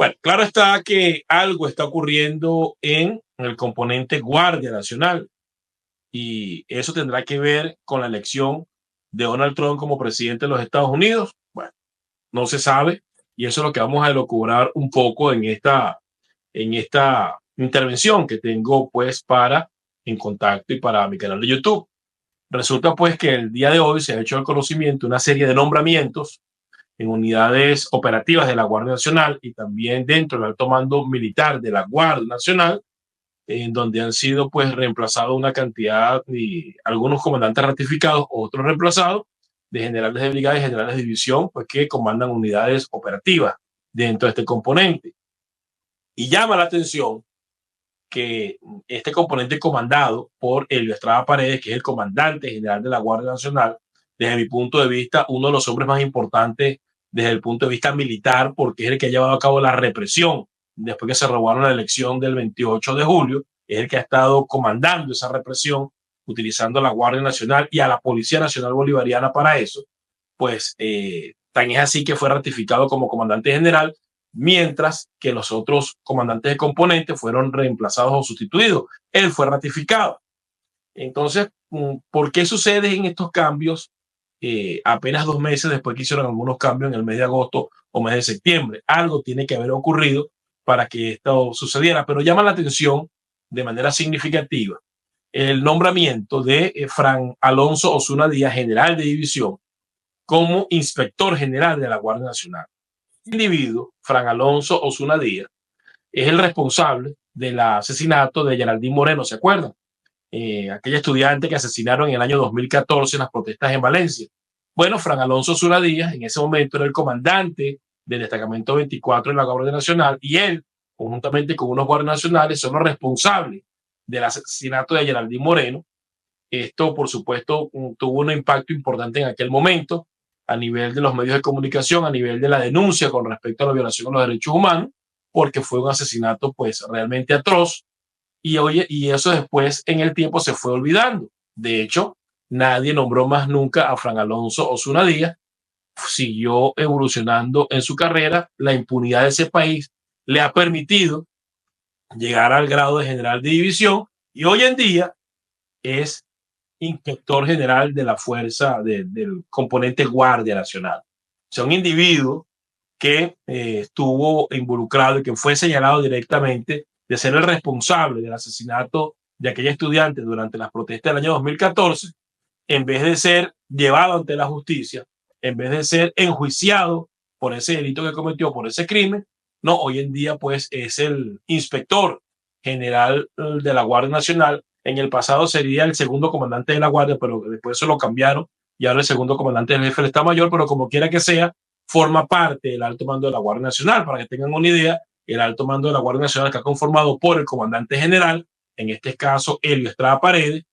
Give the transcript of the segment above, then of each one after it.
Bueno, claro está que algo está ocurriendo en el componente Guardia Nacional y eso tendrá que ver con la elección de Donald Trump como presidente de los Estados Unidos. Bueno, no se sabe y eso es lo que vamos a elucubrar un poco en esta intervención que tengo pues para En Contacto y para mi canal de YouTube. Resulta pues que el día de hoy se ha hecho el conocimiento una serie de nombramientos en unidades operativas de la Guardia Nacional y también dentro del alto mando militar de la Guardia Nacional, en donde han sido pues reemplazados una cantidad y algunos comandantes ratificados, otros reemplazados de generales de brigada y generales de división, pues que comandan unidades operativas dentro de este componente. Y llama la atención que este componente comandado por Elio Estrada Paredes, que es el comandante general de la Guardia Nacional, desde mi punto de vista, uno de los hombres más importantes desde el punto de vista militar, porque es el que ha llevado a cabo la represión después que se robaron la elección del 28 de julio, es el que ha estado comandando esa represión, utilizando a la Guardia Nacional y a la Policía Nacional Bolivariana para eso, pues tan es así que fue ratificado como comandante general, mientras que los otros comandantes de componentes fueron reemplazados o sustituidos. Él fue ratificado. Entonces, ¿por qué suceden estos cambios apenas 2 meses después que hicieron algunos cambios en el mes de agosto o mes de septiembre? Algo tiene que haber ocurrido para que esto sucediera, pero llama la atención de manera significativa el nombramiento de Fran Alonso Osuna Díaz, general de división, como inspector general de la Guardia Nacional. Este individuo, Fran Alonso Osuna Díaz, es el responsable del asesinato de Geraldine Moreno, ¿se acuerdan? Aquella estudiante que asesinaron en el año 2014 en las protestas en Valencia. Bueno, Fran Alonso Osuna Díaz en ese momento era el comandante del destacamento 24 de la Guardia Nacional y él, conjuntamente con unos guardias nacionales, son los responsables del asesinato de Geraldine Moreno. Esto, por supuesto, tuvo un impacto importante en aquel momento a nivel de los medios de comunicación, a nivel de la denuncia con respecto a la violación de los derechos humanos, porque fue un asesinato pues realmente atroz y eso después en el tiempo se fue olvidando. De hecho, nadie nombró más nunca a Fran Alonso Osuna Díaz, siguió evolucionando en su carrera, la impunidad de ese país le ha permitido llegar al grado de general de división y hoy en día es inspector general de la fuerza del componente Guardia Nacional. O sea, un individuo que estuvo involucrado y que fue señalado directamente de ser el responsable del asesinato de aquella estudiante durante las protestas del año 2014, en vez de ser llevado ante la justicia, en vez de ser enjuiciado por ese delito que cometió, por ese crimen, no, hoy en día pues es el inspector general de la Guardia Nacional. En el pasado sería el segundo comandante de la Guardia, pero después se lo cambiaron y ahora el segundo comandante del jefe del Estado Mayor, pero como quiera que sea, forma parte del alto mando de la Guardia Nacional. Para que tengan una idea, el alto mando de la Guardia Nacional está conformado por el comandante general, en este caso Elio Estrada Paredes,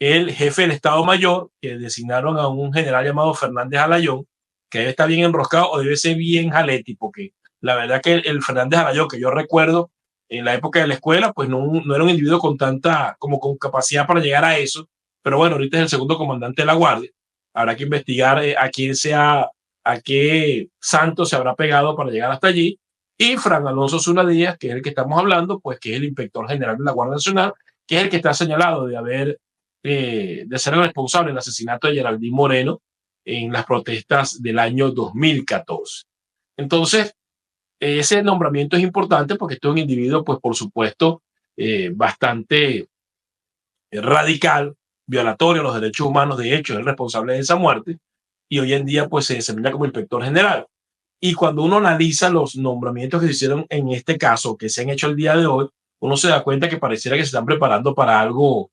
el jefe del Estado Mayor, que designaron a un general llamado Fernández Alayón, que debe estar bien enroscado o debe ser bien jaleti, porque la verdad que el Fernández Alayón que yo recuerdo en la época de la escuela, pues no era un individuo con tanta, como con capacidad para llegar a eso, pero bueno, ahorita es el segundo comandante de la Guardia. Habrá que investigar a qué santo se habrá pegado para llegar hasta allí. Y Fran Alonso Zuna Díaz, que es el que estamos hablando, pues que es el inspector general de la Guardia Nacional, que es el que está señalado de ser el responsable del asesinato de Geraldine Moreno en las protestas del año 2014. Entonces, ese nombramiento es importante porque este es un individuo, pues por supuesto, bastante radical, violatorio a los derechos humanos. De hecho, es el responsable de esa muerte y hoy en día pues se desempeña como inspector general. Y cuando uno analiza los nombramientos que se hicieron en este caso, que se han hecho el día de hoy, uno se da cuenta que pareciera que se están preparando para algo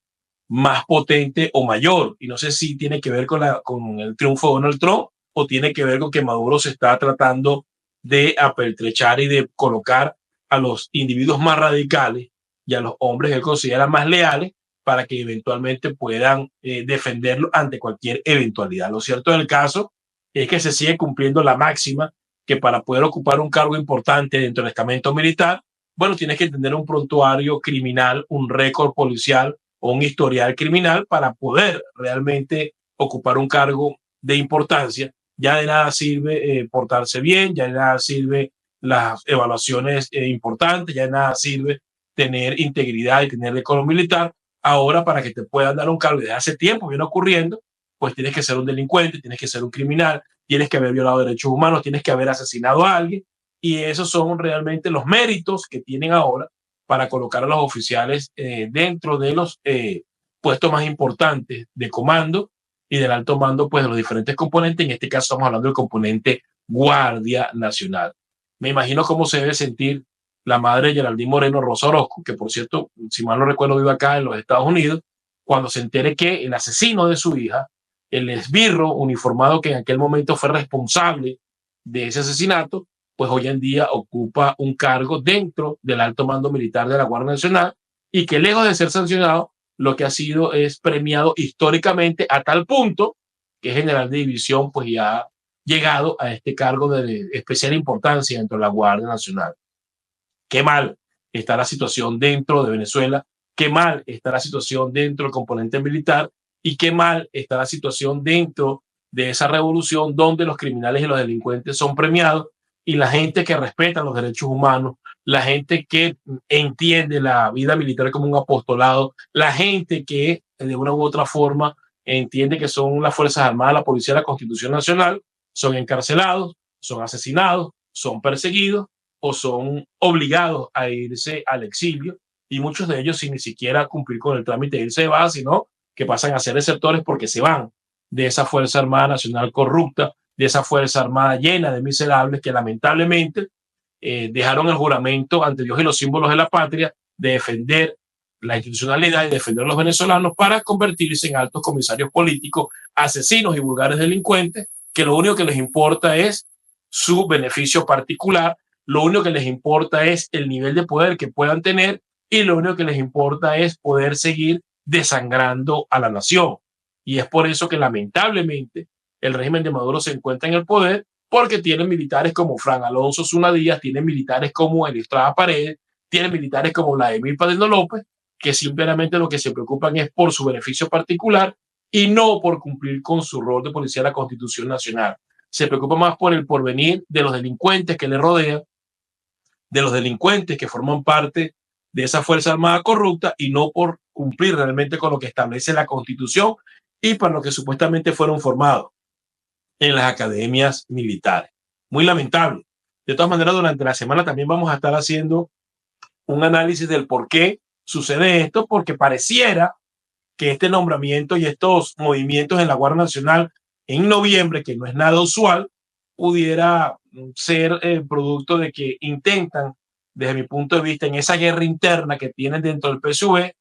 más potente o mayor. Y no sé si tiene que ver con el triunfo de Donald Trump o tiene que ver con que Maduro se está tratando de apertrechar y de colocar a los individuos más radicales y a los hombres que él considera más leales para que eventualmente puedan defenderlo ante cualquier eventualidad. Lo cierto del caso es que se sigue cumpliendo la máxima que para poder ocupar un cargo importante dentro del estamento militar, bueno, tienes que tener un prontuario criminal, un récord policial o un historial criminal para poder realmente ocupar un cargo de importancia. Ya de nada sirve portarse bien, ya de nada sirve las evaluaciones importantes, ya de nada sirve tener integridad y tener decoro militar. Ahora, para que te puedan dar un cargo, desde hace tiempo viene ocurriendo, pues tienes que ser un delincuente, tienes que ser un criminal, tienes que haber violado derechos humanos, tienes que haber asesinado a alguien, y esos son realmente los méritos que tienen ahora para colocar a los oficiales dentro de los puestos más importantes de comando y del alto mando, pues de los diferentes componentes. En este caso estamos hablando del componente Guardia Nacional. Me imagino cómo se debe sentir la madre de Geraldine Moreno Rosa Orozco, que por cierto, si mal no recuerdo, vive acá en los Estados Unidos, cuando se entere que el asesino de su hija, el esbirro uniformado que en aquel momento fue responsable de ese asesinato, pues hoy en día ocupa un cargo dentro del alto mando militar de la Guardia Nacional, y que lejos de ser sancionado, lo que ha sido es premiado históricamente a tal punto que general de división pues ya ha llegado a este cargo de especial importancia dentro de la Guardia Nacional. Qué mal está la situación dentro de Venezuela, qué mal está la situación dentro del componente militar, y qué mal está la situación dentro de esa revolución donde los criminales y los delincuentes son premiados y la gente que respeta los derechos humanos, la gente que entiende la vida militar como un apostolado, la gente que de una u otra forma entiende que son las Fuerzas Armadas, la Policía, la Constitución Nacional, son encarcelados, son asesinados, son perseguidos o son obligados a irse al exilio, y muchos de ellos sin ni siquiera cumplir con el trámite de irse de baja, sino que pasan a ser desertores porque se van de esa Fuerza Armada Nacional corrupta, de esa Fuerza Armada llena de miserables que lamentablemente dejaron el juramento ante Dios y los símbolos de la patria de defender la institucionalidad y defender a los venezolanos para convertirse en altos comisarios políticos, asesinos y vulgares delincuentes, que lo único que les importa es su beneficio particular, lo único que les importa es el nivel de poder que puedan tener, y lo único que les importa es poder seguir desangrando a la nación. Y es por eso que lamentablemente el régimen de Maduro se encuentra en el poder, porque tienen militares como Fran Alonso Zuna Díaz, tienen militares como Estrada Paredes, tienen militares como Vladimir Padrino López, que simplemente lo que se preocupan es por su beneficio particular y no por cumplir con su rol de policía de la Constitución Nacional. Se preocupa más por el porvenir de los delincuentes que le rodean, de los delincuentes que forman parte de esa Fuerza Armada corrupta, y no por cumplir realmente con lo que establece la Constitución y para lo que supuestamente fueron formados en las academias militares. Muy lamentable. De todas maneras, durante la semana también vamos a estar haciendo un análisis del por qué sucede esto, porque pareciera que este nombramiento y estos movimientos en la Guardia Nacional en noviembre, que no es nada usual, pudiera ser el producto de que intentan, desde mi punto de vista, en esa guerra interna que tienen dentro del PSUV,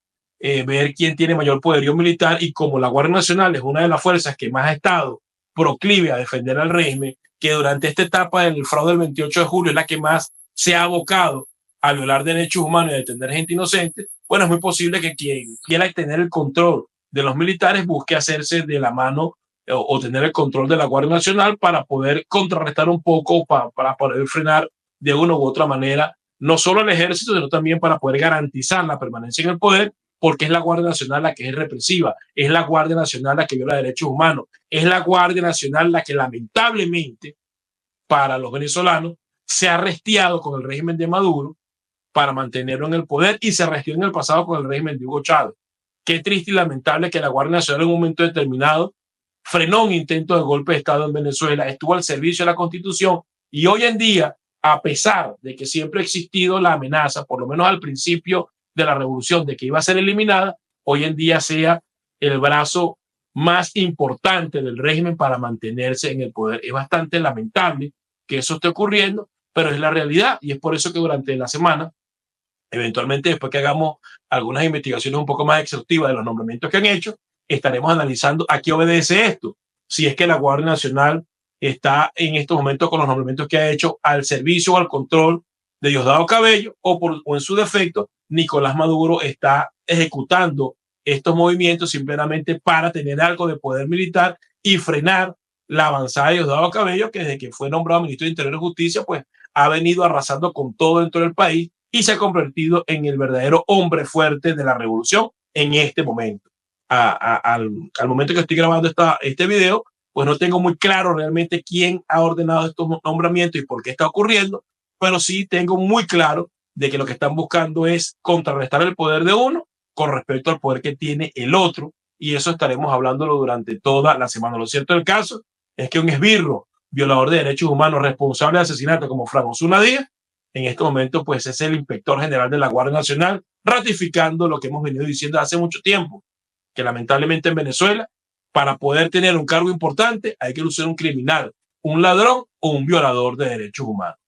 ver quién tiene mayor poderío militar, y como la Guardia Nacional es una de las fuerzas que más ha estado proclive a defender al régimen, que durante esta etapa del fraude del 28 de julio es la que más se ha abocado a violar derechos humanos y a detener gente inocente, bueno, es muy posible que quien quiera tener el control de los militares busque hacerse de la mano o tener el control de la Guardia Nacional para poder contrarrestar un poco, para poder frenar de una u otra manera no solo el ejército, sino también para poder garantizar la permanencia en el poder, porque es la Guardia Nacional la que es represiva, es la Guardia Nacional la que viola derechos humanos, es la Guardia Nacional la que lamentablemente para los venezolanos se ha restiado con el régimen de Maduro para mantenerlo en el poder, y se restió en el pasado con el régimen de Hugo Chávez. Qué triste y lamentable que la Guardia Nacional en un momento determinado frenó un intento de golpe de Estado en Venezuela, estuvo al servicio de la Constitución, y hoy en día, a pesar de que siempre ha existido la amenaza, por lo menos al principio de la revolución, de que iba a ser eliminada, hoy en día sea el brazo más importante del régimen para mantenerse en el poder. Es bastante lamentable que eso esté ocurriendo, pero es la realidad, y es por eso que durante la semana, eventualmente después que hagamos algunas investigaciones un poco más exhaustivas de los nombramientos que han hecho, estaremos analizando a qué obedece esto. Si es que la Guardia Nacional está en estos momentos con los nombramientos que ha hecho al servicio o al control de Diosdado Cabello, o en su defecto, Nicolás Maduro está ejecutando estos movimientos simplemente para tener algo de poder militar y frenar la avanzada de Diosdado Cabello, que desde que fue nombrado ministro de Interior y Justicia, pues ha venido arrasando con todo dentro del país y se ha convertido en el verdadero hombre fuerte de la revolución en este momento. Al momento que estoy grabando este video, pues no tengo muy claro realmente quién ha ordenado estos nombramientos y por qué está ocurriendo, pero sí tengo muy claro de que lo que están buscando es contrarrestar el poder de uno con respecto al poder que tiene el otro, y eso estaremos hablándolo durante toda la semana. Lo cierto del caso es que un esbirro, violador de derechos humanos, responsable de asesinato como Frank Osuna Díaz, en este momento pues es el inspector general de la Guardia Nacional, ratificando lo que hemos venido diciendo hace mucho tiempo, que lamentablemente en Venezuela, para poder tener un cargo importante, hay que ser un criminal, un ladrón o un violador de derechos humanos.